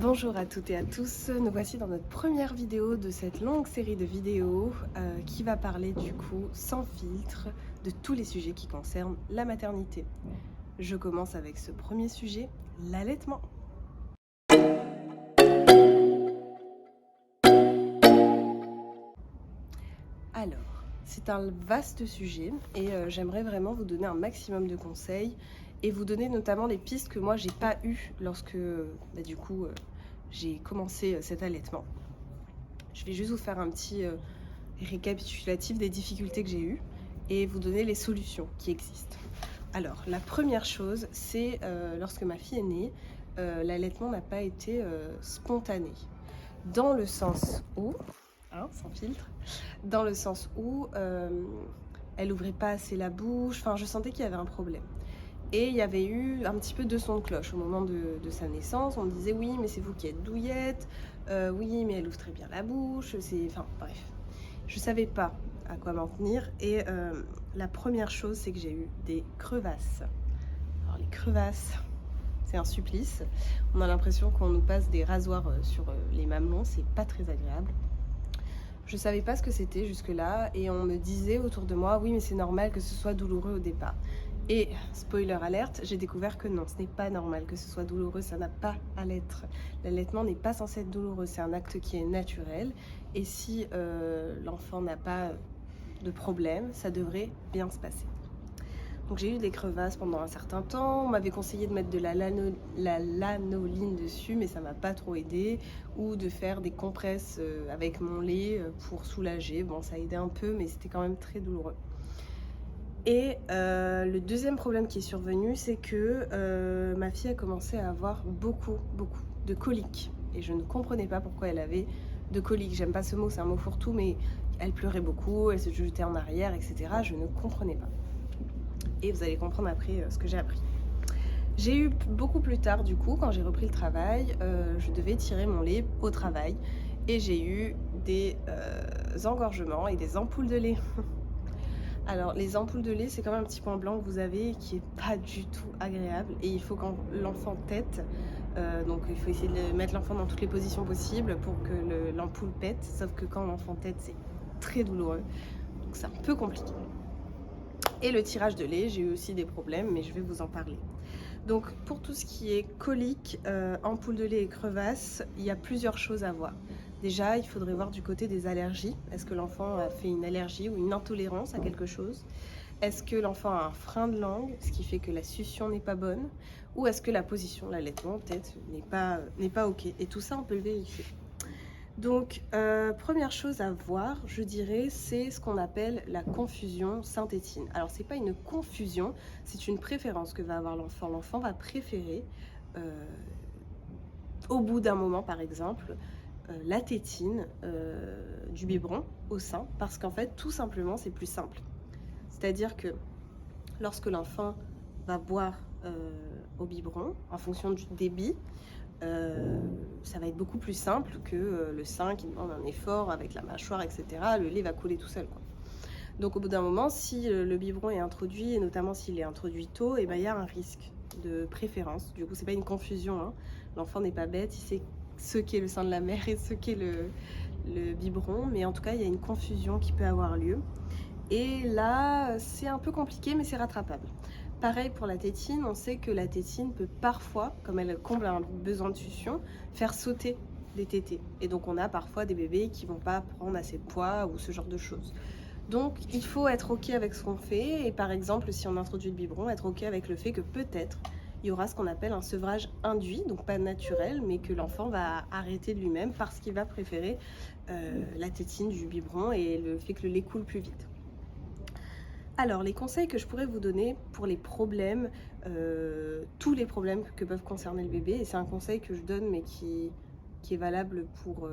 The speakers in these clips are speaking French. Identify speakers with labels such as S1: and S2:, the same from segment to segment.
S1: Bonjour à toutes et à tous, nous voici dans notre première vidéo de cette longue série de vidéos qui va parler du coup sans filtre de tous les sujets qui concernent la maternité. Je commence avec ce premier sujet, l'allaitement. Alors, c'est un vaste sujet et j'aimerais vraiment vous donner un maximum de conseils et vous donner notamment les pistes que moi j'ai pas eues lorsque j'ai commencé cet allaitement. Je vais juste vous faire un petit récapitulatif des difficultés que j'ai eues et vous donner les solutions qui existent. Alors, la première chose, c'est lorsque ma fille est née, l'allaitement n'a pas été spontané. Dans le sens où, sans filtre, dans le sens où elle ouvrait pas assez la bouche, enfin je sentais qu'il y avait un problème. Et il y avait eu un petit peu de son de cloche au moment de sa naissance. On me disait oui mais c'est vous qui êtes douillette, oui mais elle ouvre très bien la bouche, enfin bref. Je savais pas à quoi m'en tenir et la première chose c'est que j'ai eu des crevasses. Alors les crevasses, c'est un supplice. On a l'impression qu'on nous passe des rasoirs sur les mamelons, c'est pas très agréable. Je savais pas ce que c'était jusque-là et on me disait autour de moi oui mais c'est normal que ce soit douloureux au départ. Et spoiler alerte, j'ai découvert que non, ce n'est pas normal que ce soit douloureux, ça n'a pas à l'être. L'allaitement n'est pas censé être douloureux, c'est un acte qui est naturel. Et si l'enfant n'a pas de problème, ça devrait bien se passer. Donc j'ai eu des crevasses pendant un certain temps, on m'avait conseillé de mettre de la lanoline dessus, mais ça m'a pas trop aidé, ou de faire des compresses avec mon lait pour soulager. Bon, ça aidait un peu, mais c'était quand même très douloureux. Et le deuxième problème qui est survenu, c'est que ma fille a commencé à avoir beaucoup de coliques. Et je ne comprenais pas pourquoi elle avait de coliques. J'aime pas ce mot, c'est un mot fourre-tout, mais elle pleurait beaucoup, elle se jetait en arrière, etc. Je ne comprenais pas. Et vous allez comprendre après ce que j'ai appris. J'ai eu beaucoup plus tard, du coup, quand j'ai repris le travail, je devais tirer mon lait au travail. Et j'ai eu des engorgements et des ampoules de lait. Alors, les ampoules de lait, c'est quand même un petit point blanc que vous avez qui est pas du tout agréable. Et il faut quand l'enfant tète, donc il faut essayer de mettre l'enfant dans toutes les positions possibles pour que l'ampoule pète. Sauf que quand l'enfant tète, c'est très douloureux. Donc c'est un peu compliqué. Et le tirage de lait, j'ai eu aussi des problèmes, mais je vais vous en parler. Donc pour tout ce qui est colique, ampoule de lait et crevasse, il y a plusieurs choses à voir. Déjà, il faudrait voir du côté des allergies. Est-ce que l'enfant a fait une allergie ou une intolérance à quelque chose? Est-ce que l'enfant a un frein de langue, ce qui fait que la succion n'est pas bonne? Ou est-ce que la position, l'allaitement peut-être, n'est pas ok? Et tout ça, on peut le vérifier. Donc, première chose à voir, je dirais, c'est ce qu'on appelle la confusion synthétine. Alors, c'est pas une confusion, c'est une préférence que va avoir l'enfant. L'enfant va préférer, au bout d'un moment par exemple, la tétine du biberon au sein, parce qu'en fait, tout simplement, c'est plus simple. C'est-à-dire que lorsque l'enfant va boire au biberon, en fonction du débit, ça va être beaucoup plus simple que le sein qui demande un effort avec la mâchoire, etc. Le lait va couler tout seul, quoi. Donc au bout d'un moment, si le biberon est introduit, et notamment s'il est introduit tôt, et ben, il y a un risque de préférence. Du coup, c'est pas une confusion, hein. L'enfant n'est pas bête, il sait ce qu'est le sein de la mère et ce qu'est le biberon, mais en tout cas, il y a une confusion qui peut avoir lieu. Et là, c'est un peu compliqué, mais c'est rattrapable. Pareil pour la tétine, on sait que la tétine peut parfois, comme elle comble un besoin de succion, faire sauter des tétés. Et donc on a parfois des bébés qui vont pas prendre assez de poids ou ce genre de choses. Donc il faut être ok avec ce qu'on fait et par exemple si on introduit le biberon, être ok avec le fait que peut-être il y aura ce qu'on appelle un sevrage induit, donc pas naturel, mais que l'enfant va arrêter de lui-même parce qu'il va préférer la tétine du biberon et le fait que le lait coule plus vite. Alors, les conseils que je pourrais vous donner pour les problèmes, tous les problèmes que peuvent concerner le bébé, et c'est un conseil que je donne mais qui est valable pour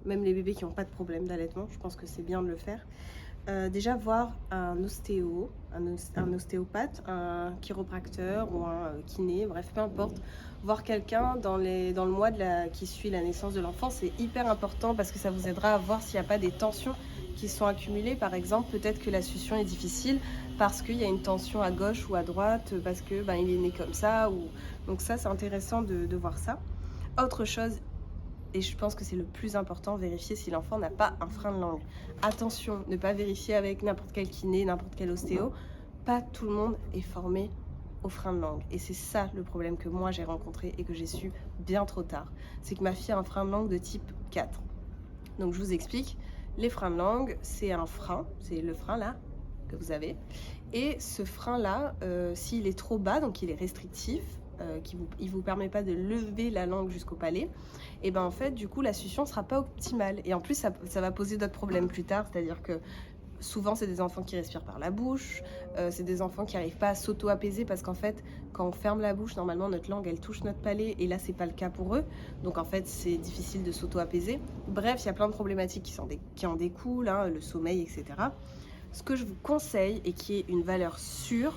S1: même les bébés qui n'ont pas de problème d'allaitement, je pense que c'est bien de le faire. Déjà voir un ostéopathe, un chiropracteur ou un kiné, bref, peu importe. Voir quelqu'un dans le mois qui suit la naissance de l'enfant, c'est hyper important parce que ça vous aidera à voir s'il n'y a pas des tensions qui sont accumulées. Par exemple, peut-être que la succion est difficile parce qu'il y a une tension à gauche ou à droite, parce que il est né comme ça. Donc ça, c'est intéressant de voir ça. Autre chose et je pense que c'est le plus important, vérifier si l'enfant n'a pas un frein de langue. Attention, ne pas vérifier avec n'importe quel kiné, n'importe quel ostéo. Pas tout le monde est formé au frein de langue. Et c'est ça le problème que moi j'ai rencontré et que j'ai su bien trop tard. C'est que ma fille a un frein de langue de type 4. Donc je vous explique, les freins de langue, c'est un frein, c'est le frein là que vous avez. Et ce frein-là, s'il est trop bas, donc il est restrictif, il ne vous permet pas de lever la langue jusqu'au palais, et ben en fait, du coup, la succion ne sera pas optimale. Et en plus, ça va poser d'autres problèmes plus tard, c'est-à-dire que souvent, c'est des enfants qui respirent par la bouche, c'est des enfants qui n'arrivent pas à s'auto-apaiser parce qu'en fait, quand on ferme la bouche, normalement, notre langue, elle touche notre palais et là, c'est pas le cas pour eux. Donc, en fait, c'est difficile de s'auto-apaiser. Bref, il y a plein de problématiques qui en découlent, hein, le sommeil, etc. Ce que je vous conseille et qui est une valeur sûre,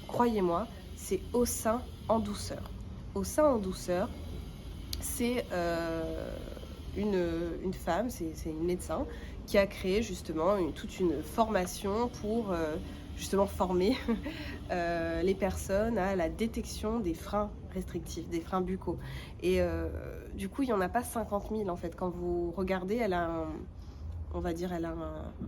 S1: croyez-moi, c'est Au sein en douceur. Au sein en douceur, c'est une femme, c'est une médecin qui a créé justement toute une formation pour justement former les personnes à la détection des freins restrictifs, des freins buccaux. Et du coup, il n'y en a pas 50 000 en fait. Quand vous regardez, elle a on va dire, elle a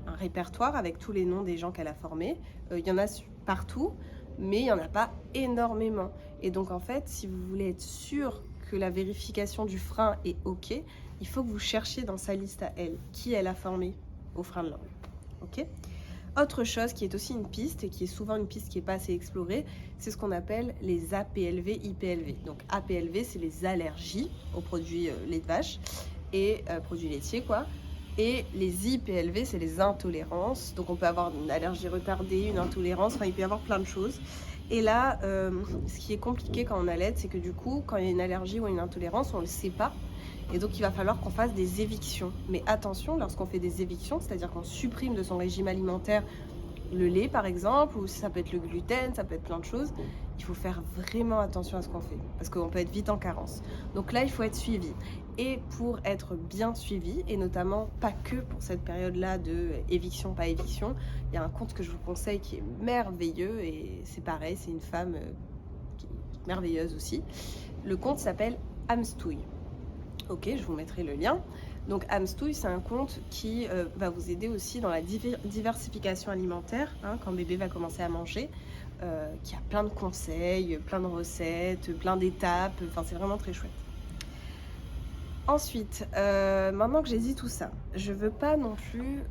S1: un répertoire avec tous les noms des gens qu'elle a formés. Il y en a partout, mais il n'y en a pas énormément. Et donc en fait, si vous voulez être sûr que la vérification du frein est OK, il faut que vous cherchiez dans sa liste à elle, qui elle a formé au frein de langue. OK ? Autre chose qui est aussi une piste, et qui est souvent une piste qui n'est pas assez explorée, c'est ce qu'on appelle les APLV, IPLV. Donc APLV, c'est les allergies aux produits lait de vache et produits laitiers, quoi. Et les IPLV, c'est les intolérances. Donc on peut avoir une allergie retardée, une intolérance, enfin il peut y avoir plein de choses. Et là, ce qui est compliqué quand on allait, c'est que du coup, quand il y a une allergie ou une intolérance, on ne le sait pas. Et donc il va falloir qu'on fasse des évictions. Mais attention, lorsqu'on fait des évictions, c'est-à-dire qu'on supprime de son régime alimentaire le lait par exemple, ou ça peut être le gluten, ça peut être plein de choses, il faut faire vraiment attention à ce qu'on fait, parce qu'on peut être vite en carence. Donc là, il faut être suivi. Et pour être bien suivi, et notamment pas que pour cette période-là de éviction, pas éviction, il y a un compte que je vous conseille qui est merveilleux, et c'est pareil, c'est une femme qui est merveilleuse aussi. Le compte s'appelle Amstouille. Ok, je vous mettrai le lien. Donc Amstouille, c'est un compte qui va vous aider aussi dans la diversification alimentaire, hein, quand bébé va commencer à manger, qui a plein de conseils, plein de recettes, plein d'étapes, enfin c'est vraiment très chouette. Ensuite, maintenant que j'ai dit tout ça, je veux pas non plus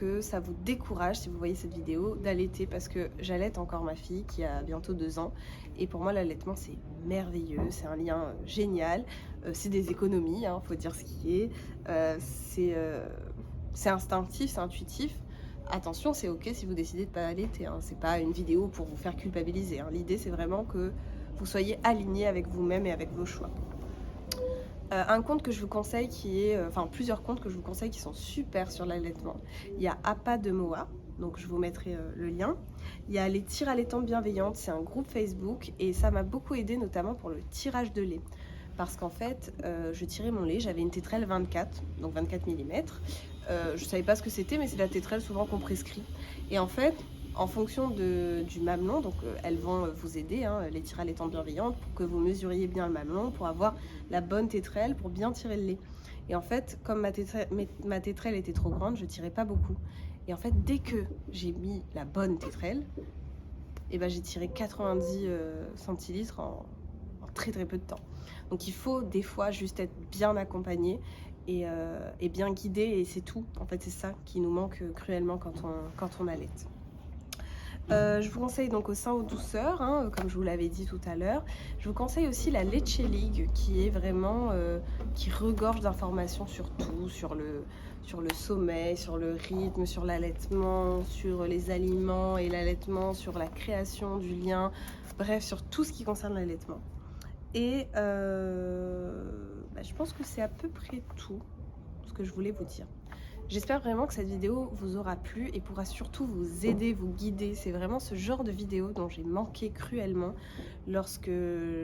S1: que ça vous décourage, si vous voyez cette vidéo, d'allaiter, parce que j'allaite encore ma fille qui a bientôt 2 ans, et pour moi l'allaitement c'est merveilleux, c'est un lien génial, c'est des économies, hein, faut dire ce qui est, c'est instinctif, c'est intuitif. Attention, c'est ok si vous décidez de pas allaiter, hein, c'est pas une vidéo pour vous faire culpabiliser, hein. L'idée c'est vraiment que vous soyez aligné avec vous-même et avec vos choix. Un compte que je vous conseille qui est, enfin plusieurs comptes que je vous conseille qui sont super sur l'allaitement. Il y a Appa de Moa, donc je vous mettrai le lien. Il y a les tires allaitantes bienveillantes, c'est un groupe Facebook et ça m'a beaucoup aidé notamment pour le tirage de lait. Parce qu'en fait, je tirais mon lait, j'avais une tétrelle 24, donc 24 mm. Je savais pas ce que c'était, mais c'est la tétrelle souvent qu'on prescrit. Et en fait, en fonction du mamelon, donc elles vont vous aider, hein, les tires allaitantes bienveillantes, pour que vous mesuriez bien le mamelon, pour avoir la bonne tétrelle, pour bien tirer le lait. Et en fait, comme ma tétrelle était trop grande, je tirais pas beaucoup. Et en fait, dès que j'ai mis la bonne tétrelle, et ben, j'ai tiré 90 centilitres en très très peu de temps. Donc il faut des fois juste être bien accompagné et bien guidé, et c'est tout. En fait, c'est ça qui nous manque cruellement quand on allaite. Je vous conseille donc Au sein aux douceurs, hein, comme je vous l'avais dit tout à l'heure. Je vous conseille aussi la Leche League, qui est vraiment qui regorge d'informations sur tout, sur le sommeil, sur le rythme, sur l'allaitement, sur les aliments et l'allaitement, sur la création du lien, bref, sur tout ce qui concerne l'allaitement. Et je pense que c'est à peu près tout ce que je voulais vous dire. J'espère vraiment que cette vidéo vous aura plu et pourra surtout vous aider, vous guider. C'est vraiment ce genre de vidéo dont j'ai manqué cruellement lorsque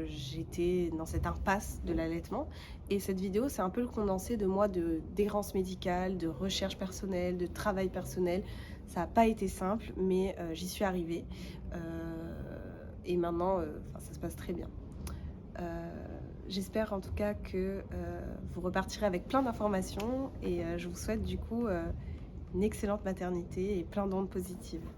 S1: j'étais dans cette impasse de l'allaitement. Et cette vidéo, c'est un peu le condensé de moi d'errance médicale, de recherche personnelle, de travail personnel. Ça n'a pas été simple, mais j'y suis arrivée. Et maintenant, ça se passe très bien. J'espère en tout cas que vous repartirez avec plein d'informations et je vous souhaite du coup une excellente maternité et plein d'ondes positives.